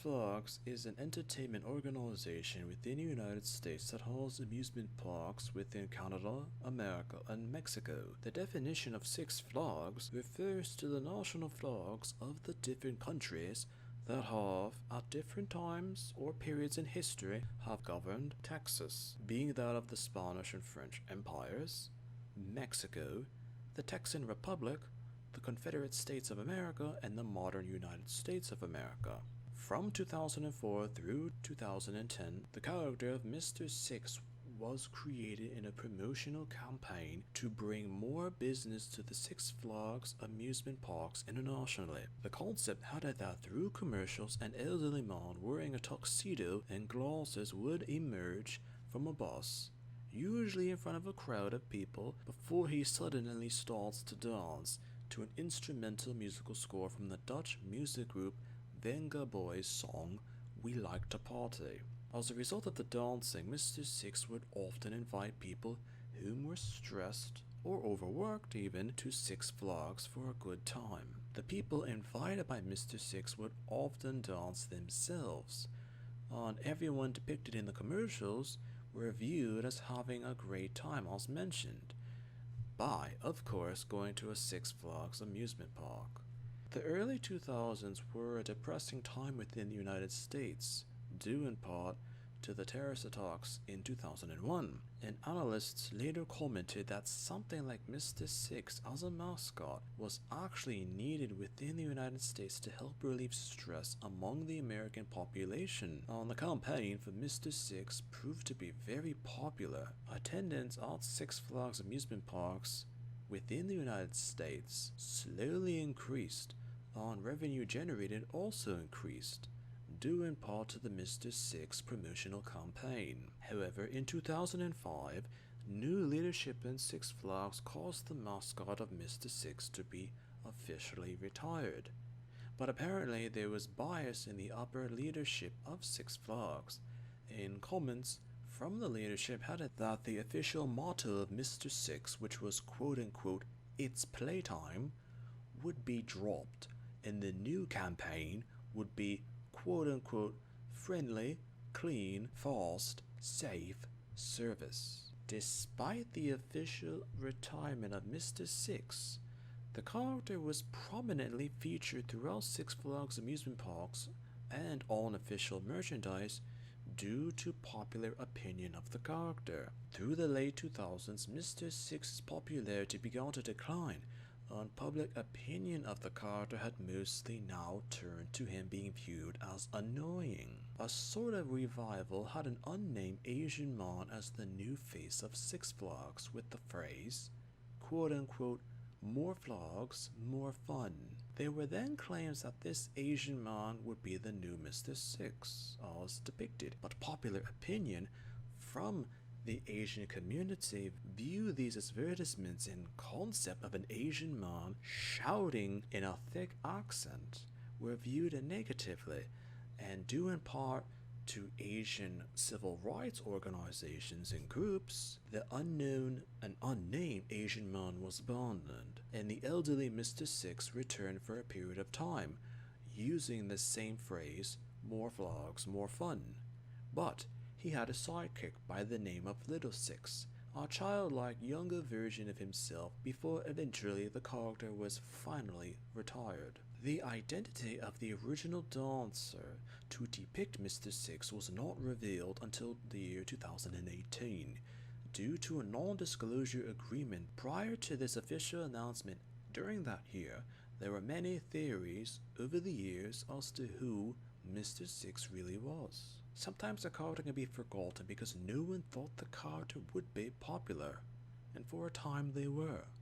Flags is an entertainment organization within the United States that holds amusement parks within Canada, America, and Mexico. The definition of Six Flags refers to the national flags of the different countries that have, at different times or periods in history, have governed Texas, being that of the Spanish and French empires, Mexico, the Texan Republic, the Confederate States of America, and the modern United States of America. From 2004 through 2010, the character of Mr. Six was created in a promotional campaign to bring more business to the Six Flags amusement parks internationally. The concept had it that through commercials, an elderly man wearing a tuxedo and glasses would emerge from a bus, usually in front of a crowd of people, before he suddenly starts to dance to an instrumental musical score from the Dutch music group Venga Boys' song We Like to Party. As a result of the dancing, Mr. Six would often invite people whom were stressed or overworked even to Six Flags for a good time. The people invited by Mr. Six would often dance themselves, and everyone depicted in the commercials were viewed as having a great time, as mentioned, by, of course, going to a Six Flags amusement park. The early 2000s were a depressing time within the United States, due in part to the terrorist attacks in 2001, and analysts later commented that something like Mr. Six as a mascot was actually needed within the United States to help relieve stress among the American population. And the campaign for Mr. Six proved to be very popular. Attendance at Six Flags amusement parks within the United States slowly increased, and revenue generated also increased, due in part to the Mr. Six promotional campaign. However, in 2005, new leadership in Six Flags caused the mascot of Mr. Six to be officially retired. But apparently there was bias in the upper leadership of Six Flags, and comments from the leadership had it that the official motto of Mr. Six, which was quote-unquote, "It's playtime," would be dropped, and the new campaign would be quote-unquote, "friendly, clean, fast, safe service." Despite the official retirement of Mr. Six, the character was prominently featured throughout Six Flags amusement parks and on official merchandise due to popular opinion of the character. Through the late 2000s, Mr. Six's popularity began to decline, and public opinion of the character had mostly now turned to him being viewed as annoying. A sort of revival had an unnamed Asian man as the new face of Six Flags with the phrase, quote-unquote, "more flags, more fun." There were then claims that this Asian man would be the new Mr. Six, as depicted, but popular opinion from the Asian community view these advertisements and concept of an Asian man shouting in a thick accent were viewed negatively, and due in part to Asian civil rights organizations and groups, the unknown and unnamed Asian man was abandoned, and the elderly Mr. Six returned for a period of time, using the same phrase, "more flags, more fun." But he had a sidekick by the name of Little Six, a childlike younger version of himself, before eventually the character was finally retired. The identity of the original dancer to depict Mr. Six was not revealed until the year 2018, due to a non-disclosure agreement. Prior to this official announcement during that year, there were many theories over the years as to who Mr. Six really was. Sometimes the character can be forgotten because no one thought the character would be popular, and for a time they were.